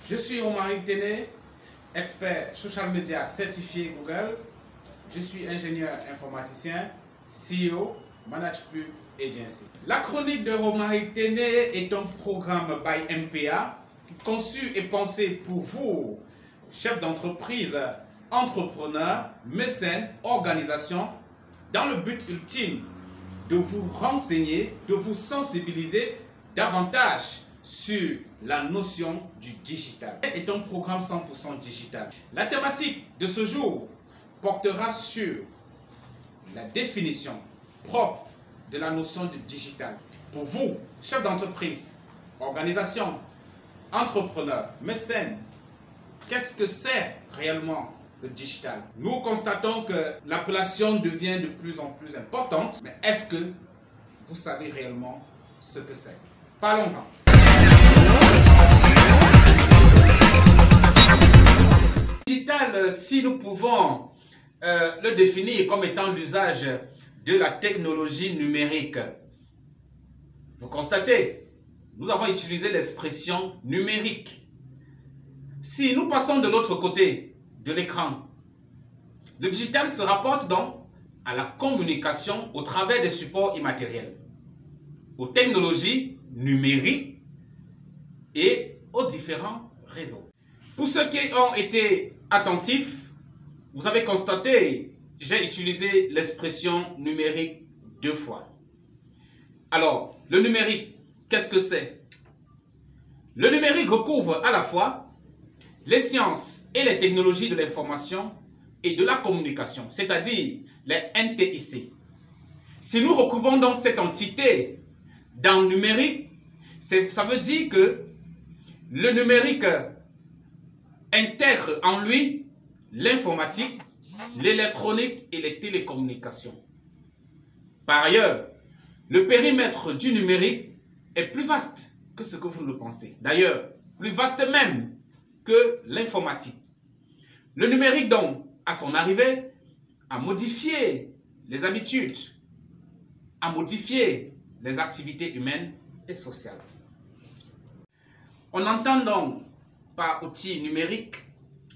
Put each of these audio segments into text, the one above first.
Je suis Romaric Téné, expert social media certifié Google. Je suis ingénieur informaticien, CEO, Managepub Agency. La chronique de Romaric Téné est un programme by MPA conçu et pensé pour vous, chefs d'entreprise, entrepreneurs, mécènes, organisations, dans le but ultime de vous renseigner, de vous sensibiliser davantage sur la notion du digital. C'est un programme 100% digital. La thématique de ce jour portera sur la définition propre de la notion de digital. Pour vous, chefs d'entreprise, organisations, entrepreneurs, mécènes, qu'est-ce que c'est réellement le digital? Nous constatons que l'appellation devient de plus en plus importante, mais est-ce que vous savez réellement ce que c'est? Parlons-en. Digital, si nous pouvons le définir comme étant l'usage de la technologie numérique, vous constatez, nous avons utilisé l'expression numérique. Si nous passons de l'autre côté de l'écran, le digital se rapporte donc à la communication au travers des supports immatériels, aux technologies numériques et aux différents réseaux. Pour ceux qui ont été attentifs, vous avez constaté, j'ai utilisé l'expression numérique 2 fois. Alors, le numérique, qu'est-ce que c'est? Le numérique recouvre à la fois les sciences et les technologies de l'information et de la communication, c'est-à-dire les NTIC. Si nous recouvrons donc cette entité dans le numérique, ça veut dire que le numérique intègre en lui l'informatique, l'électronique et les télécommunications. Par ailleurs, le périmètre du numérique est plus vaste que ce que vous le pensez. D'ailleurs, plus vaste même que l'informatique. Le numérique, donc, à son arrivée, a modifié les habitudes, a modifié les activités humaines et sociales. On entend donc par outils numériques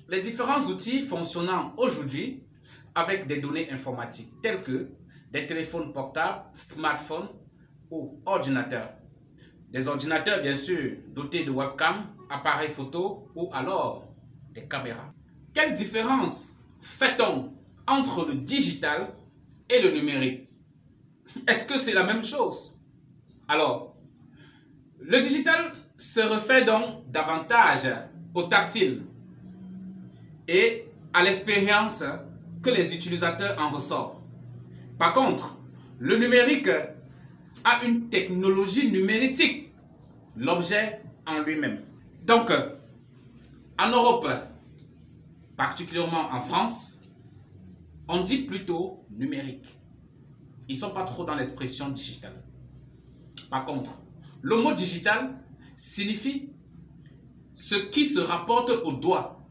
les différents outils fonctionnant aujourd'hui avec des données informatiques telles que des téléphones portables, smartphones ou ordinateurs. Des ordinateurs bien sûr dotés de webcam, appareils photo ou alors des caméras. Quelle différence fait-on entre le digital et le numérique? Est-ce que c'est la même chose? Alors, le digital se réfère donc davantage au tactile et à l'expérience que les utilisateurs en ressortent. Par contre, le numérique a une technologie numérétique, l'objet en lui-même. Donc, en Europe, particulièrement en France, on dit plutôt numérique. Ils ne sont pas trop dans l'expression digitale. Par contre, le mot digital signifie ce qui se rapporte au doigt.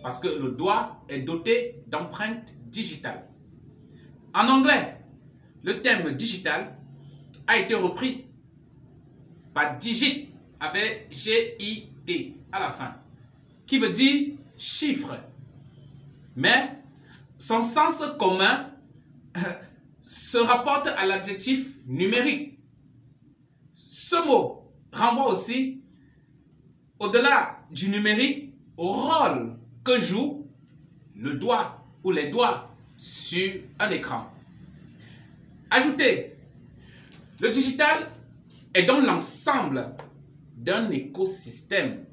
Parce que le doigt est doté d'empreintes digitales. En anglais, le terme digital a été repris par digit avec G-I-T à la fin, qui veut dire chiffre. Mais son sens commun se rapporte à l'adjectif numérique. Ce mot renvoie aussi, au-delà du numérique, au rôle que joue le doigt ou les doigts sur un écran. Ajoutez, le digital est donc l'ensemble d'un écosystème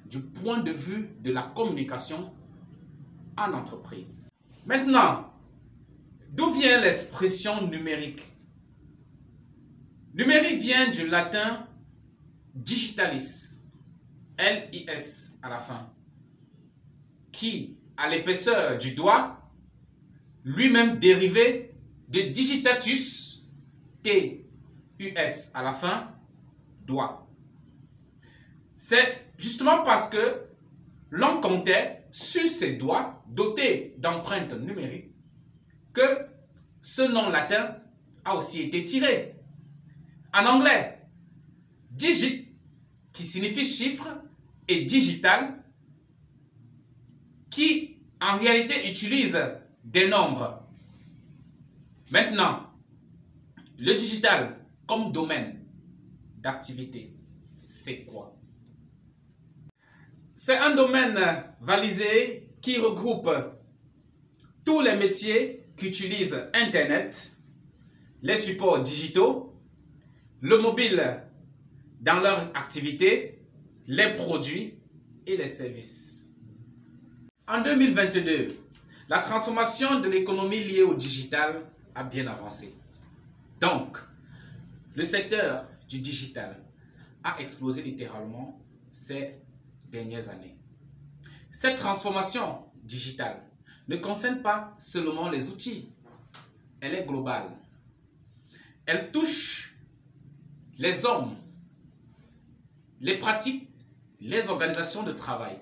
du point de vue de la communication en entreprise. Maintenant, d'où vient l'expression numérique? Numérique vient du latin digitalis, L-I-S à la fin, qui, à l'épaisseur du doigt, lui-même dérivé de digitatus, T-U-S à la fin, doigt. C'est justement parce que l'on comptait sur ces doigts dotés d'empreintes numériques que ce nom latin a aussi été tiré. En anglais, digit, qui signifie chiffre, et digital qui en réalité utilisent des nombres. Maintenant, le digital comme domaine d'activité, c'est quoi? C'est un domaine validé qui regroupe tous les métiers qui utilisent Internet, les supports digitaux, le mobile dans leur activité, les produits et les services. En 2022, la transformation de l'économie liée au digital a bien avancé. Donc, le secteur du digital a explosé littéralement ces dernières années. Cette transformation digitale ne concerne pas seulement les outils, elle est globale. Elle touche les hommes, les pratiques, les organisations de travail.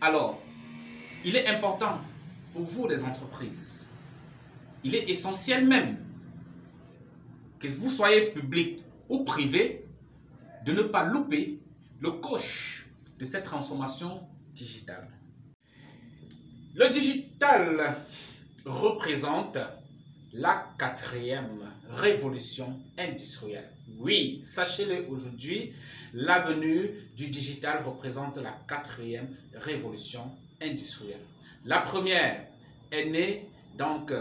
Alors, il est important pour vous les entreprises, il est essentiel même que vous soyez public ou privé, de ne pas louper le coche de cette transformation digitale. Le digital représente la 4e révolution industrielle. Oui, sachez-le aujourd'hui, l'avenue du digital représente la 4e révolution industrielle. La première est née donc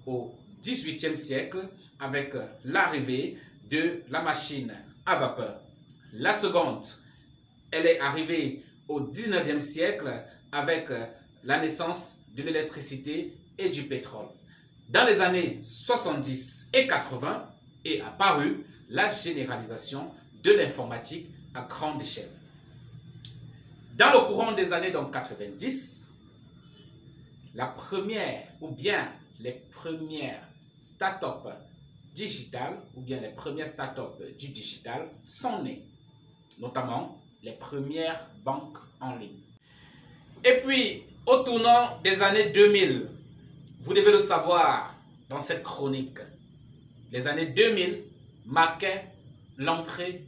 au XVIIIe siècle avec l'arrivée de la machine à vapeur. La seconde, elle est arrivée au XIXe siècle avec la naissance de l'électricité et du pétrole. Dans les années 70 et 80 est apparue la généralisation de l'informatique à grande échelle. Dans le courant des années 90, la première ou bien les premières start-up digitales ou bien les premières start-up du digital sont nées, notamment les premières banques en ligne. Et puis, au tournant des années 2000, vous devez le savoir dans cette chronique, les années 2000 marquaient l'entrée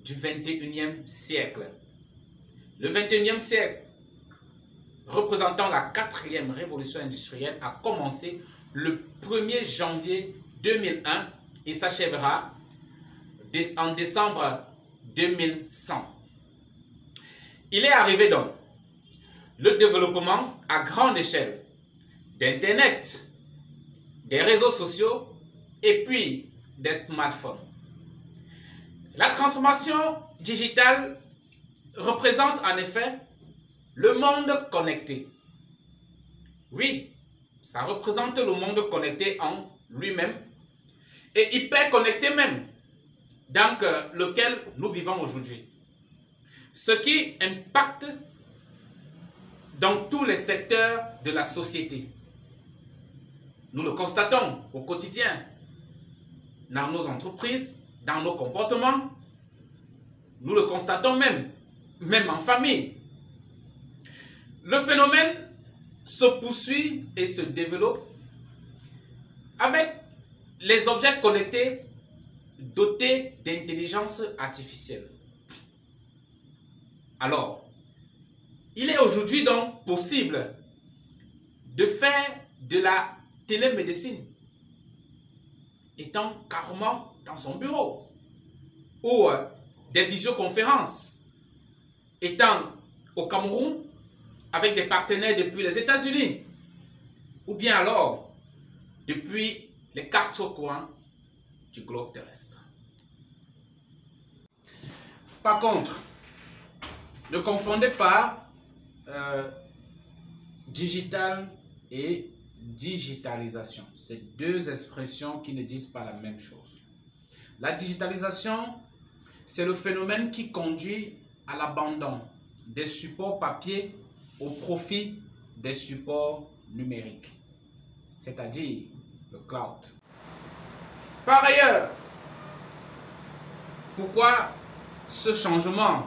du 21e siècle. Le 21e siècle, représentant la 4e révolution industrielle, a commencé le 1er janvier 2001 et s'achèvera en décembre 2100. Il est arrivé donc le développement à grande échelle d'Internet, des réseaux sociaux et puis des smartphones. La transformation digitale représente en effet le monde connecté. Oui, ça représente le monde connecté en lui-même et hyper connecté même, dans lequel nous vivons aujourd'hui. Ce qui impacte dans tous les secteurs de la société. Nous le constatons au quotidien, dans nos entreprises, dans nos comportements. Nous le constatons même en famille. Le phénomène se poursuit et se développe avec les objets connectés dotés d'intelligence artificielle. Alors, il est aujourd'hui donc possible de faire de la télémédecine étant carrément dans son bureau, ou des visioconférences étant au Cameroun avec des partenaires depuis les États-Unis, ou bien alors depuis les quatre coins du globe terrestre. Par contre, ne confondez pas digital et digitalisation. C'est deux expressions qui ne disent pas la même chose. La digitalisation, c'est le phénomène qui conduit à l'abandon des supports papier au profit des supports numériques, c'est-à-dire le cloud. Par ailleurs, pourquoi ce changement?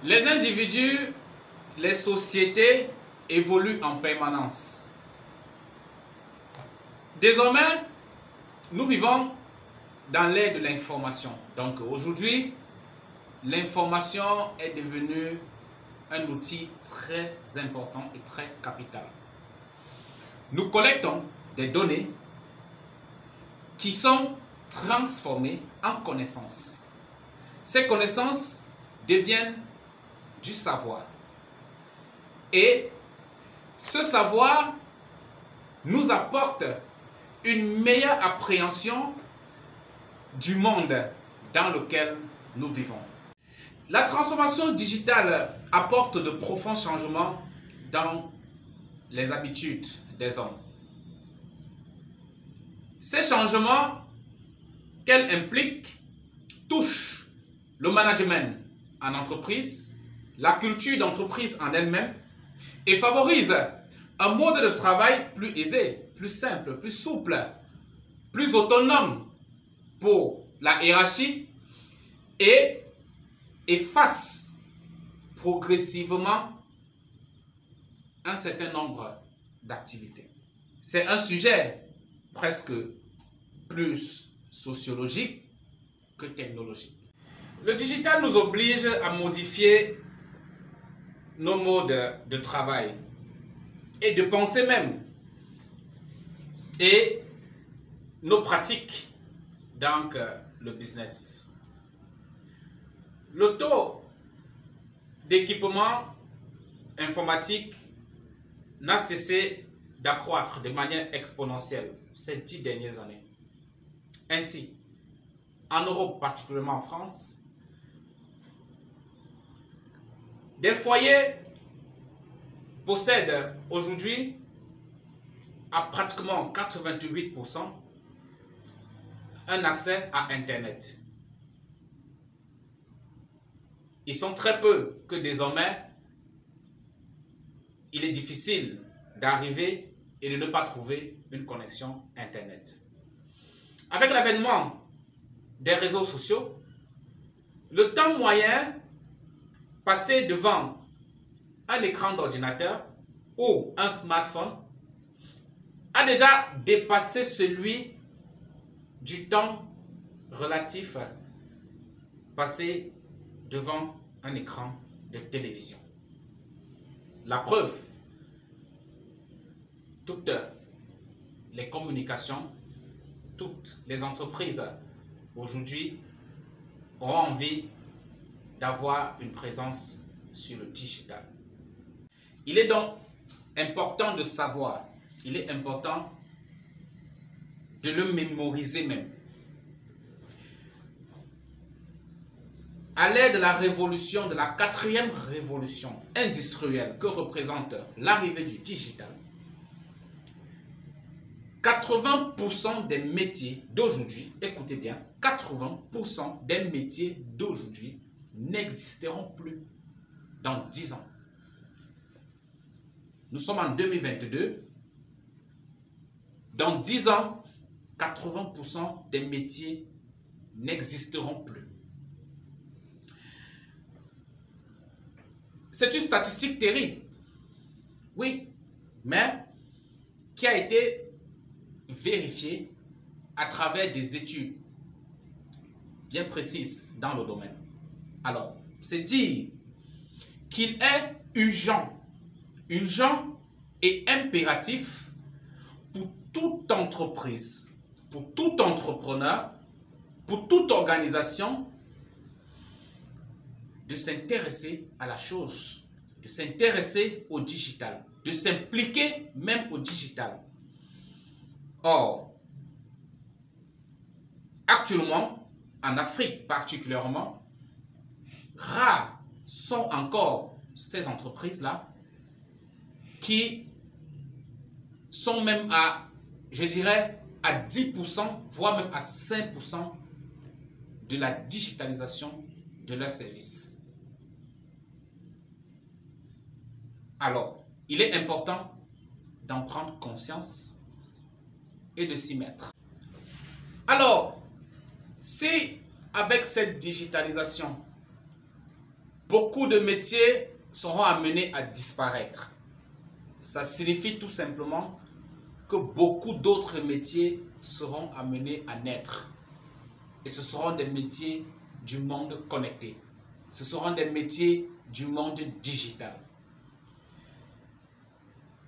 Les individus, les sociétés évoluent en permanence. Désormais, nous vivons dans l'ère de l'information. Donc aujourd'hui, l'information est devenue un outil très important et très capital. Nous collectons des données qui sont transformées en connaissances. Ces connaissances deviennent du savoir. Et ce savoir nous apporte une meilleure appréhension du monde dans lequel nous vivons. La transformation digitale apporte de profonds changements dans les habitudes des hommes. Ces changements qu'elle implique touchent le management en entreprise, la culture d'entreprise en elle-même et favorisent un mode de travail plus aisé, plus simple, plus souple, plus autonome pour la hiérarchie et efface progressivement un certain nombre d'activités. C'est un sujet presque plus sociologique que technologique. Le digital nous oblige à modifier nos modes de travail et de penser même et nos pratiques dans le business. Le taux d'équipement informatique n'a cessé d'accroître de manière exponentielle ces 10 dernières années. Ainsi, en Europe, particulièrement en France, des foyers possèdent aujourd'hui à pratiquement 88% un accès à Internet. Ils sont très peu que désormais, il est difficile d'arriver et de ne pas trouver une connexion Internet. Avec l'avènement des réseaux sociaux, le temps moyen passé devant un écran d'ordinateur ou un smartphone a déjà dépassé celui du temps relatif passé devant un écran de télévision. La preuve, toutes les communications, toutes les entreprises aujourd'hui ont envie d'avoir une présence sur le digital. Il est donc important de savoir, il est important de le mémoriser même. À l'ère de la révolution, de la 4e révolution industrielle que représente l'arrivée du digital, 80% des métiers d'aujourd'hui, écoutez bien, 80% des métiers d'aujourd'hui n'existeront plus dans 10 ans. Nous sommes en 2022. Dans 10 ans, 80% des métiers n'existeront plus. C'est une statistique terrible, oui, mais qui a été vérifiée à travers des études bien précises dans le domaine. Alors, c'est dire qu'il est urgent et impératif pour toute entreprise, pour tout entrepreneur, pour toute organisation de s'intéresser à la chose, de s'intéresser au digital, de s'impliquer même au digital. Or, actuellement, en Afrique particulièrement, rares sont encore ces entreprises-là qui sont même à, je dirais, à 10%, voire même à 5% de la digitalisation de leurs services. Alors, il est important d'en prendre conscience et de s'y mettre. Alors, si avec cette digitalisation, beaucoup de métiers seront amenés à disparaître, ça signifie tout simplement que beaucoup d'autres métiers seront amenés à naître. et ce seront des métiers du monde connecté. Ce seront des métiers du monde digital.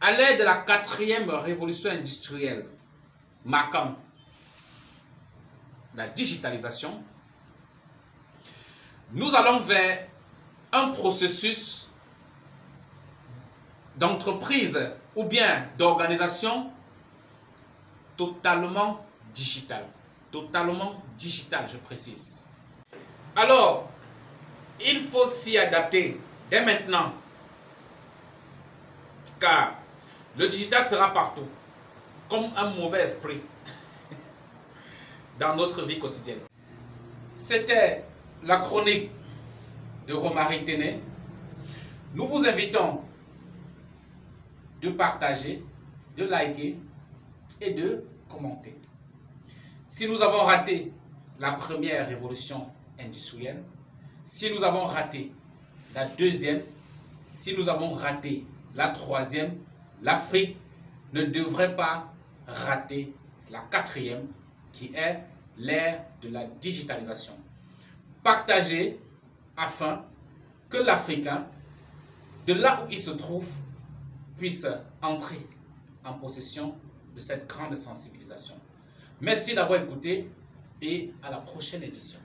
À l'aide de la 4e révolution industrielle, marquant la digitalisation, nous allons vers un processus d'entreprise ou bien d'organisation totalement digital. Totalement digital, je précise. Alors, il faut s'y adapter dès maintenant, car le digital sera partout, comme un mauvais esprit dans notre vie quotidienne. C'était la chronique de Romary Téné. Nous vous invitons de partager, de liker et de commenter. Si nous avons raté la première révolution industrielle, si nous avons raté la 2e, si nous avons raté la 3e, l'Afrique ne devrait pas rater la 4e, qui est l'ère de la digitalisation. Partagez afin que l'Africain, de là où il se trouve, puisse entrer en possession de cette grande sensibilisation. Merci d'avoir écouté et à la prochaine édition.